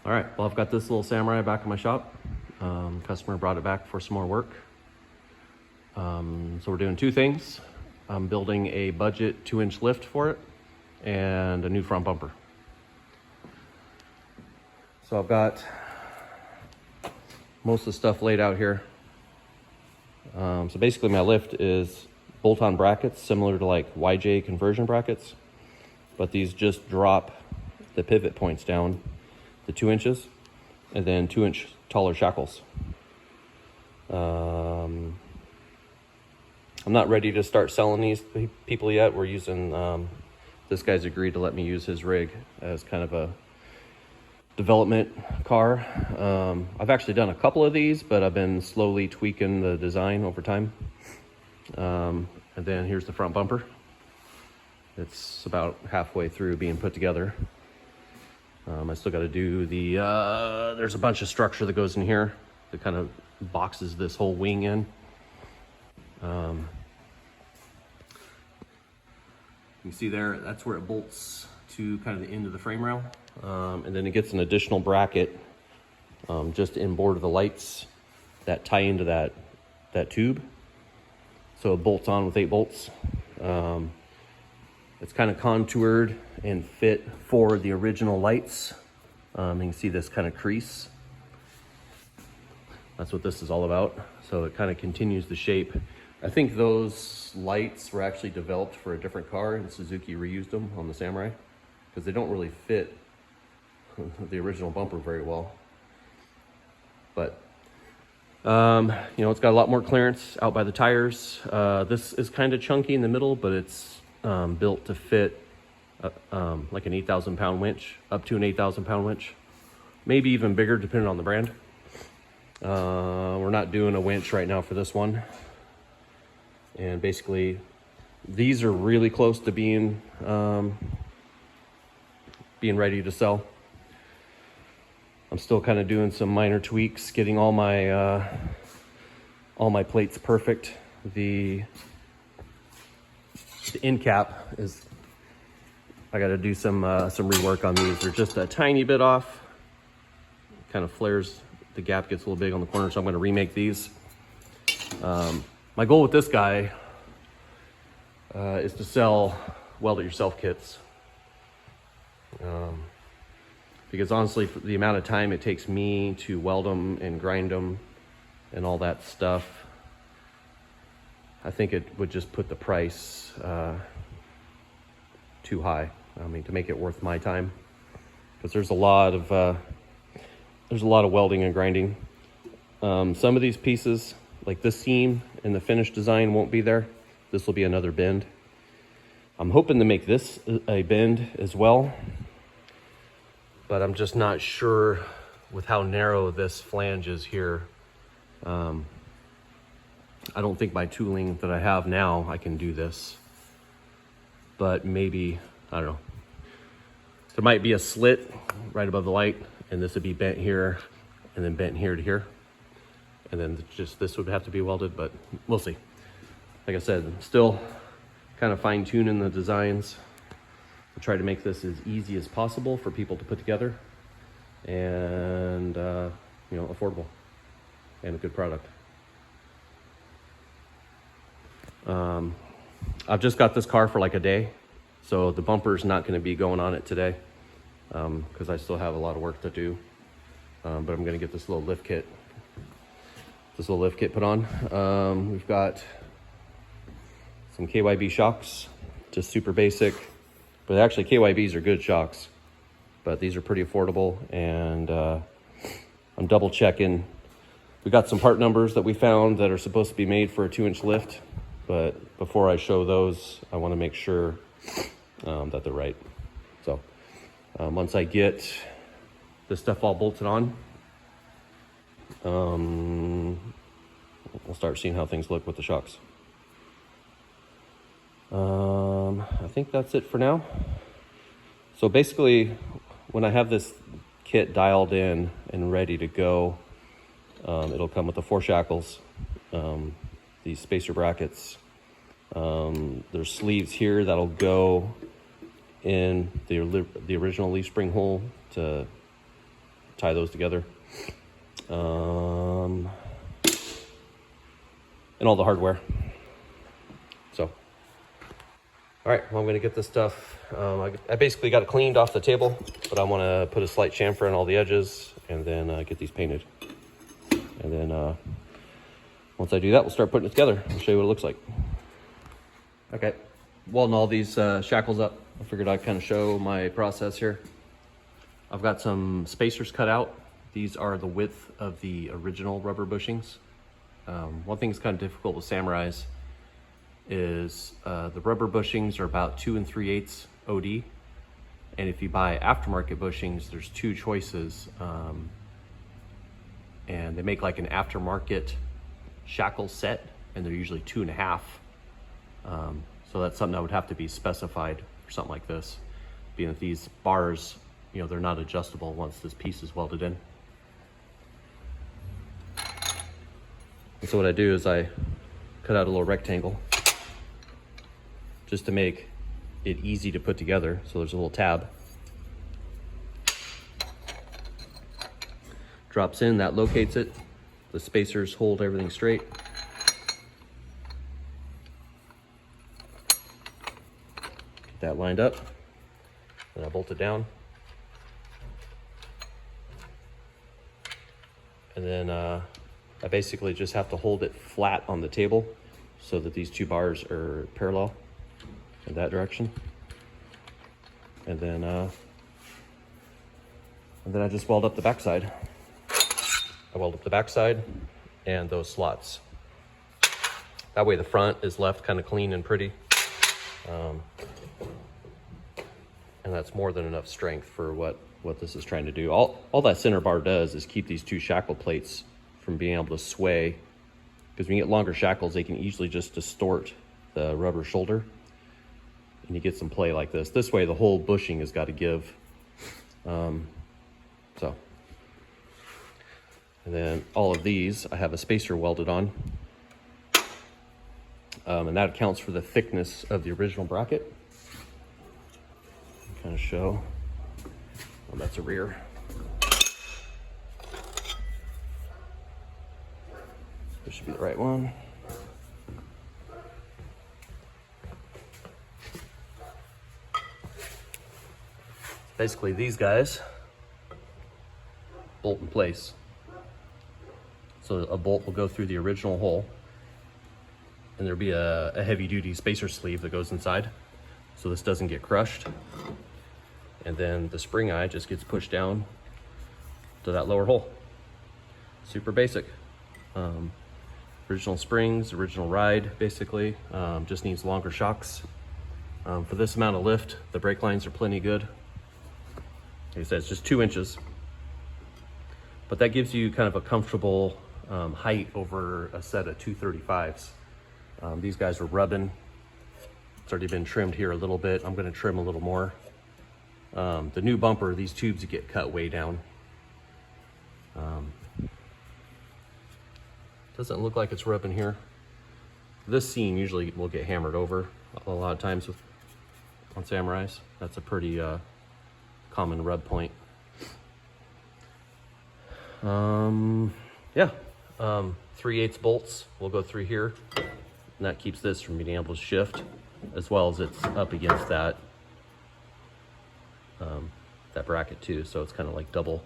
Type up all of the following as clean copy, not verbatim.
All right, well, I've got this little Samurai back in my shop. Customer brought it back for some more work. So we're doing two things. I'm building a budget 2-inch lift for it and a new front bumper. So I've got most of the stuff laid out here. So basically my lift is bolt-on brackets similar to like YJ conversion brackets, but these just drop the pivot points down to 2 inches and then 2-inch taller shackles. I'm not ready to start selling these people yet. We're using, this guy's agreed to let me use his rig as kind of a development car. I've actually done a couple of these, but I've been slowly tweaking the design over time. And then here's the front bumper. It's about halfway through being put together. I still got to do the, there's a bunch of structure that goes in here that kind of boxes this whole wing in. You see there, that's where it bolts to kind of the end of the frame rail. And then it gets an additional bracket just inboard of the lights that tie into that tube. So it bolts on with 8 bolts. It's kind of contoured and fit for the original lights. You can see this kind of crease. That's what this is all about. So it kind of continues the shape. I think those lights were actually developed for a different car, and Suzuki reused them on the Samurai because they don't really fit the original bumper very well. But you know, it's got a lot more clearance out by the tires. This is kind of chunky in the middle, but it's built to fit like an 8,000 pound winch, up to an 8,000 pound winch, maybe even bigger depending on the brand. We're not doing a winch right now for this one. And basically these are really close to being ready to sell. I'm still kind of doing some minor tweaks, getting all my plates perfect. The end cap is, I got to do some rework on these. They're just a tiny bit off. Kind of flares, the gap gets a little big on the corner, so I'm going to remake these. My goal with this guy is to sell weld-it-yourself kits. Because honestly, for the amount of time it takes me to weld them and grind them and all that stuff, I think it would just put the price too high. I mean, to make it worth my time, because there's a lot of welding and grinding. Some of these pieces, like this seam in the finished design, won't be there. This will be another bend. I'm hoping to make this a bend as well, but I'm just not sure with how narrow this flange is here. I don't think my tooling that I have now, I can do this, but maybe, I don't know. There might be a slit right above the light, and this would be bent here and then bent here to here. And then just this would have to be welded, but we'll see. Like I said, still kind of fine tuning the designs. I'll try to make this as easy as possible for people to put together, and you know, affordable and a good product. I've just got this car for like a day, so the bumper's not going to be going on it today because I still have a lot of work to do. But I'm going to get this little lift kit put on. We've got some KYB shocks, just super basic, but actually KYBs are good shocks, but these are pretty affordable. And I'm double checking. We got some part numbers that we found that are supposed to be made for a 2-inch lift, but before I show those, I want to make sure that they're right. So once I get this stuff all bolted on, we'll start seeing how things look with the shocks. I think that's it for now. So basically, when I have this kit dialed in and ready to go, it'll come with the 4 shackles, these spacer brackets. There's sleeves here that'll go in the original leaf spring hole to tie those together. And all the hardware. So, all right, well, I'm gonna get this stuff. I basically got it cleaned off the table, but I wanna put a slight chamfer on all the edges and then get these painted. And then once I do that, we'll start putting it together. I'll show you what it looks like. Okay, welding all these shackles up. I figured I'd kind of show my process here. I've got some spacers cut out. These are the width of the original rubber bushings. One thing that's kind of difficult with Samurais is the rubber bushings are about 2 3/8 OD. And if you buy aftermarket bushings, there's two choices. And they make like an aftermarket shackle set, and they're usually 2.5. So that's something that would have to be specified for something like this, being that these bars, you know, they're not adjustable once this piece is welded in. And so what I do is I cut out a little rectangle just to make it easy to put together. So there's a little tab. Drops in, that locates it. The spacers hold everything straight. Get that lined up. Then I bolt it down. And then I basically just have to hold it flat on the table so that these two bars are parallel in that direction. And then I just weld up the backside. I weld up the backside and those slots. That way the front is left kind of clean and pretty. And that's more than enough strength for what this is trying to do. All that center bar does is keep these two shackle plates from being able to sway. Because when you get longer shackles, they can easily just distort the rubber shoulder. And you get some play like this. This way the whole bushing has got to give. And then all of these, I have a spacer welded on. And that accounts for the thickness of the original bracket. Kind of show. Oh, that's a rear. This should be the right one. Basically, these guys bolt in place. So a bolt will go through the original hole, and there'll be a heavy-duty spacer sleeve that goes inside, so this doesn't get crushed. And then the spring eye just gets pushed down to that lower hole. Super basic. Original springs, original ride, basically. Just needs longer shocks. For this amount of lift, the brake lines are plenty good. Like I said, it's just 2 inches. But that gives you kind of a comfortable height over a set of 235s. These guys are rubbing. It's already been trimmed here a little bit. I'm going to trim a little more. The new bumper, these tubes get cut way down. Doesn't look like it's rubbing here. This seam usually will get hammered over a lot of times on Samurais. That's a pretty common rub point. Yeah, 3/8 bolts will go through here, and that keeps this from being able to shift, as well as it's up against that that bracket too, so it's kind of like double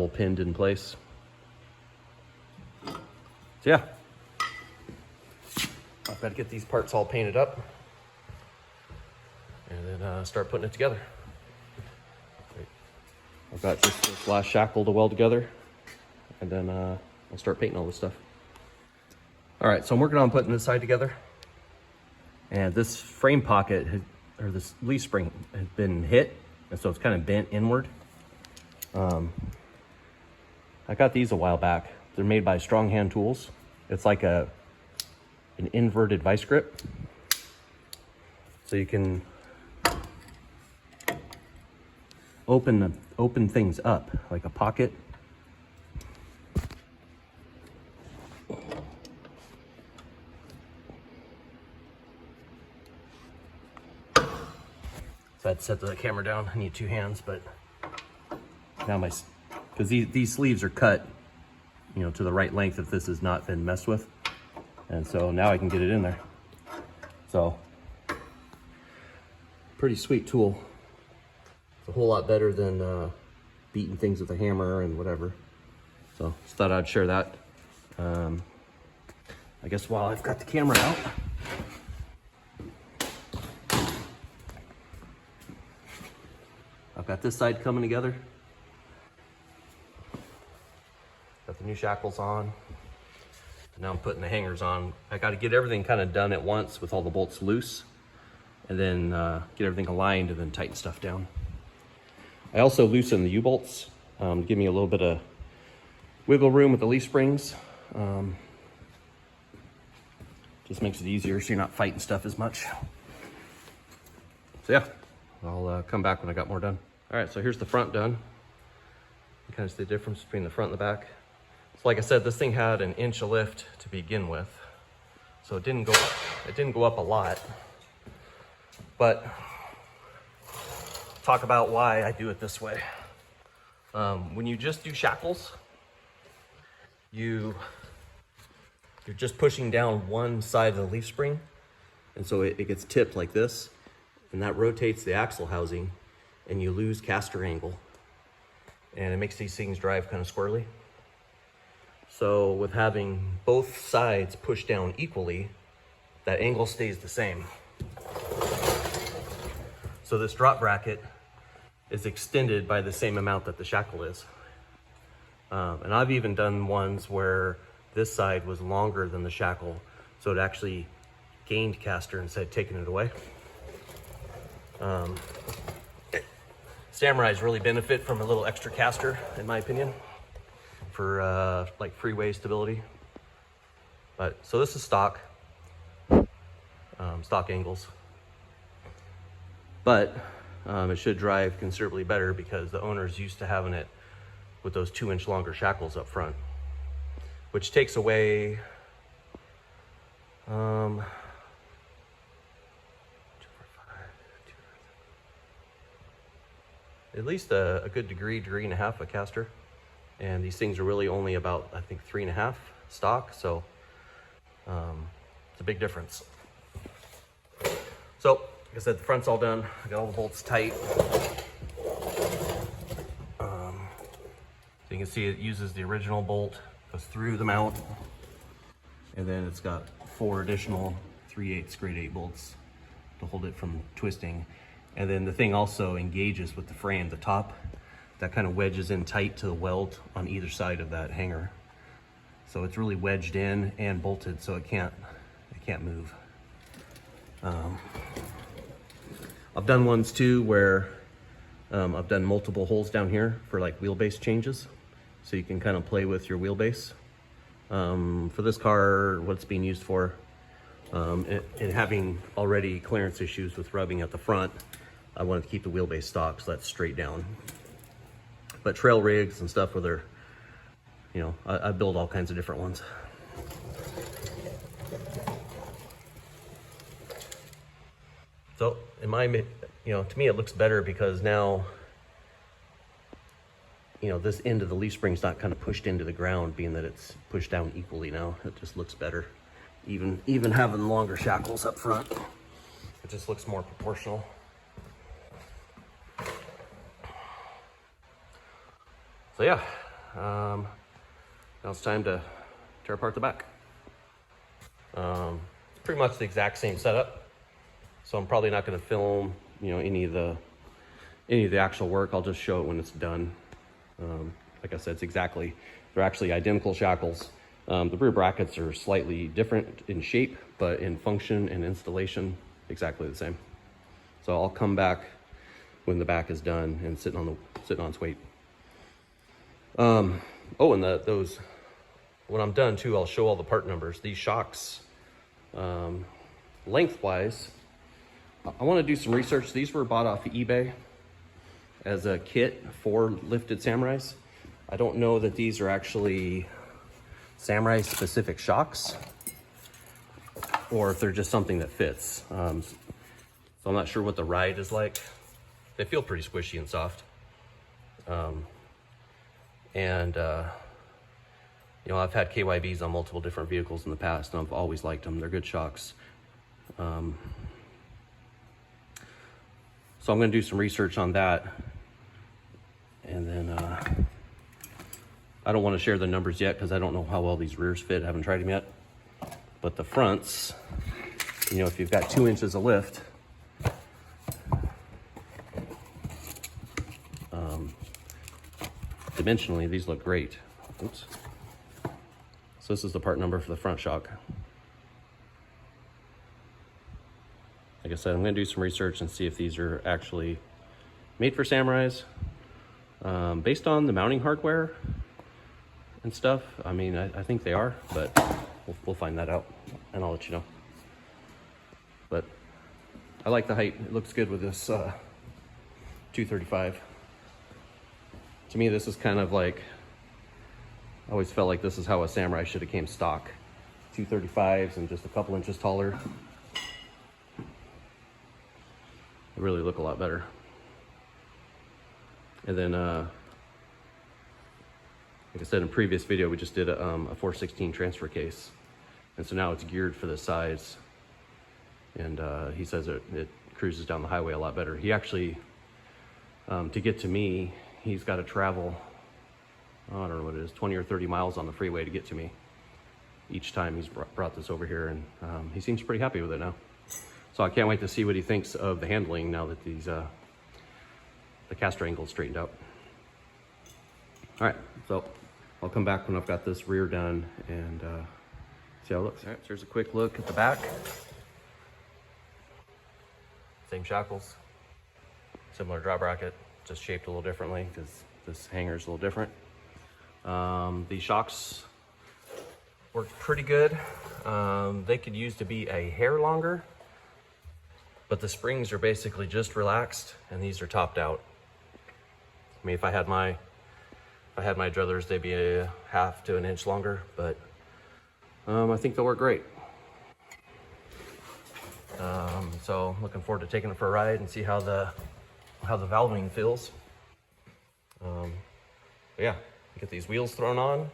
pinned in place. So yeah, I've got to get these parts all painted up and then start putting it together. I've got just this last shackle to weld together, and then I'll start painting all this stuff. All right, so I'm working on putting this side together, and this frame pocket or this leaf spring has been hit, and so it's kind of bent inward. I got these a while back. They're made by Strong Hand Tools. It's like an inverted vice grip, so you can open things up like a pocket. So I'd set the camera down. I need 2 hands, but now my because these sleeves are cut, you know, to the right length if this has not been messed with. And so now I can get it in there. So, pretty sweet tool. It's a whole lot better than beating things with a hammer and whatever. So, just thought I'd share that. I guess while I've got the camera out, I've got this side coming together. Got the new shackles on. Now I'm putting the hangers on. I got to get everything kind of done at once with all the bolts loose, and then get everything aligned and then tighten stuff down. I also loosened the U-bolts to give me a little bit of wiggle room with the leaf springs. Just makes it easier so you're not fighting stuff as much. So yeah, I'll come back when I got more done. All right, so here's the front done. You kind of see the difference between the front and the back. So like I said, this thing had an inch of lift to begin with. So it didn't go up a lot. But talk about why I do it this way. When you just do shackles, you're just pushing down one side of the leaf spring, and so it gets tipped like this, and that rotates the axle housing, and you lose castor angle, and it makes these things drive kind of squirrely. So with having both sides pushed down equally, that angle stays the same. So this drop bracket is extended by the same amount that the shackle is. And I've even done ones where this side was longer than the shackle, so it actually gained castor instead of taking it away. Samurais really benefit from a little extra castor, in my opinion, for like freeway stability. But so this is stock angles, but it should drive considerably better because the owner's used to having it with those 2-inch longer shackles up front, which takes away at least a good degree and a half of castor. And these things are really only about, I think, 3.5 stock, so it's a big difference. So, like I said, the front's all done. I got all the bolts tight. So you can see it uses the original bolt, goes through the mount, and then it's got 4 additional 3/8 grade 8 bolts to hold it from twisting. And then the thing also engages with the frame, the top, that kind of wedges in tight to the weld on either side of that hanger. So it's really wedged in and bolted, so it can't move. I've done ones too where I've done multiple holes down here for like wheelbase changes, so you can kind of play with your wheelbase. For this car, what it's being used for, and having already clearance issues with rubbing at the front, I wanted to keep the wheelbase stock, so that's straight down. But trail rigs and stuff where they're, you know, I build all kinds of different ones. So in my, you know, to me it looks better because now, you know, this end of the leaf spring's not kind of pushed into the ground, being that it's pushed down equally now. It just looks better. Even having longer shackles up front, it just looks more proportional. So yeah, now it's time to tear apart the back. It's pretty much the exact same setup, so I'm probably not going to film, you know, any of the actual work. I'll just show it when it's done. Like I said, they're actually identical shackles. The rear brackets are slightly different in shape, but in function and installation, exactly the same. So I'll come back when the back is done and sitting on its weight. Oh, and those, when I'm done too, I'll show all the part numbers. These shocks, lengthwise, I want to do some research. These were bought off of eBay as a kit for lifted Samurais. I don't know that these are actually Samurai specific shocks, or if they're just something that fits. So I'm not sure what the ride is like. They feel pretty squishy and soft. And you know, I've had KYBs on multiple different vehicles in the past, and I've always liked them. They're good shocks. So I'm going to do some research on that, and then I don't want to share the numbers yet because I don't know how well these rears fit. I haven't tried them yet. But the fronts, you know, if you've got 2 inches of lift, dimensionally, these look great. Oops. So this is the part number for the front shock. Like I said, I'm going to do some research and see if these are actually made for Samurais. Based on the mounting hardware and stuff, I mean, I think they are, but we'll find that out, and I'll let you know. But I like the height. It looks good with this 235. To me, this is kind of like, I always felt like this is how a Samurai should have came stock. 235s and just a couple inches taller. They really look a lot better. And then, like I said in a previous video, we just did a 416 transfer case. And so now it's geared for this size. And he says it cruises down the highway a lot better. He actually, to get to me, he's got to travel, I don't know what it is, 20 or 30 miles on the freeway to get to me each time he's brought this over here, and he seems pretty happy with it now. So I can't wait to see what he thinks of the handling now that these the castor angle is straightened out. All right, so I'll come back when I've got this rear done and see how it looks. All right, so here's a quick look at the back. Same shackles, similar draw bracket, just shaped a little differently because this hanger is a little different. These shocks work pretty good. They could use to be a hair longer, but the springs are basically just relaxed and these are topped out. I mean, if I had my druthers, they'd be a half to an inch longer, but I think they'll work great. So I'm looking forward to taking it for a ride and see how the valving feels. But yeah, get these wheels thrown on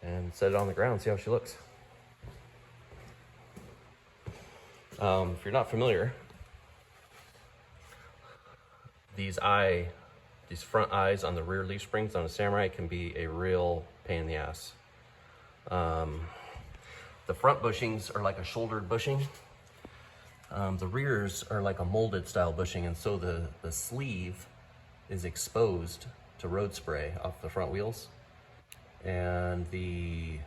and set it on the ground, see how she looks. If you're not familiar, these front eyes on the rear leaf springs on a Samurai can be a real pain in the ass. The front bushings are like a shouldered bushing. The rears are like a molded style bushing, and so the sleeve is exposed to road spray off the front wheels, and the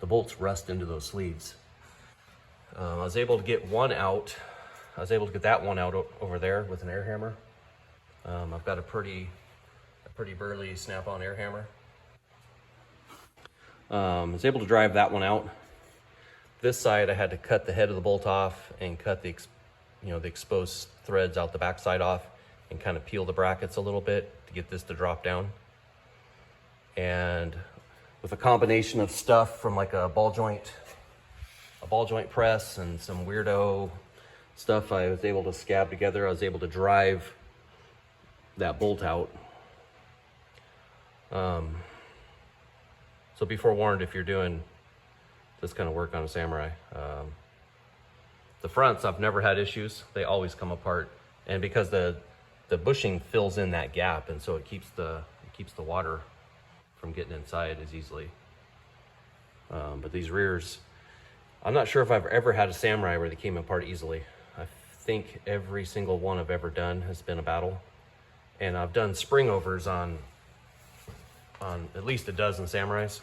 bolts rust into those sleeves. I was able to get one out. I was able to get that one out over there with an air hammer. I've got a pretty burly snap-on air hammer. I was able to drive that one out. This side, I had to cut the head of the bolt off and cut the exposed threads out the back side off and kind of peel the brackets a little bit to get this to drop down. And with a combination of stuff from like a ball joint press and some weirdo stuff I was able to scab together, I was able to drive that bolt out. So be forewarned if you're doing this kind of work on a Samurai. The fronts, I've never had issues. They always come apart, and because the bushing fills in that gap, and so it keeps the water from getting inside as easily. But these rears, I'm not sure if I've ever had a Samurai where they came apart easily. I think every single one I've ever done has been a battle, and I've done spring overs on at least a dozen Samurais.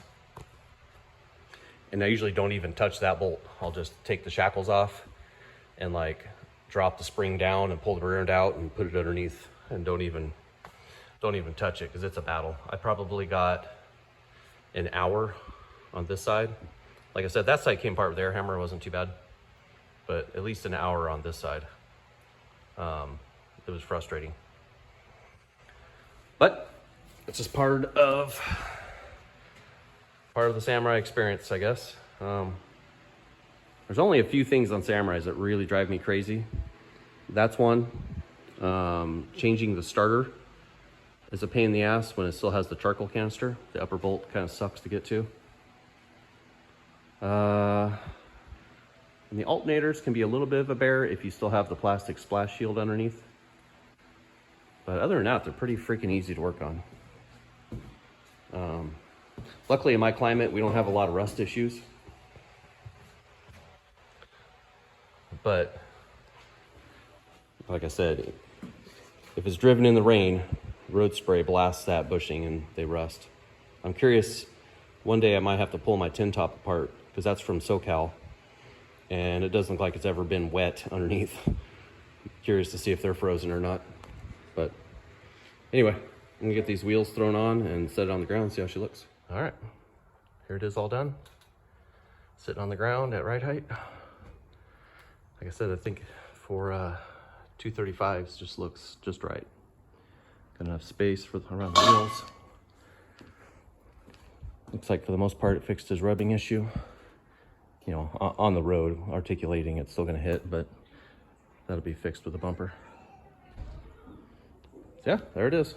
And I usually don't even touch that bolt. I'll just take the shackles off and like drop the spring down and pull the rear end out and put it underneath, and don't even touch it because it's a battle. I probably got an hour on this side. Like I said, that side came apart with the air hammer. It wasn't too bad, but at least an hour on this side. It was frustrating, but it's just part of the Samurai experience, I guess. There's only a few things on Samurais that really drive me crazy. That's one. Changing the starter. is a pain in the ass when it still has the charcoal canister. The upper bolt kind of sucks to get to. And the alternators can be a little bit of a bear if you still have the plastic splash shield underneath. But other than that, they're pretty freaking easy to work on. Luckily in my climate, we don't have a lot of rust issues. But like I said, if it's driven in the rain, road spray blasts that bushing and they rust. I'm curious, one day I might have to pull my tin top apart because that's from SoCal and it doesn't look like it's ever been wet underneath. Curious to see if they're frozen or not. But anyway, I'm gonna get these wheels thrown on and set it on the ground and see how she looks. All right, here it is all done. Sitting on the ground at right height. Like I said, I think for 235s just looks just right. Got enough space for around the wheels. Looks like for the most part it fixed his rubbing issue. You know, on the road, articulating it's still gonna hit, but that'll be fixed with the bumper. So yeah, there it is.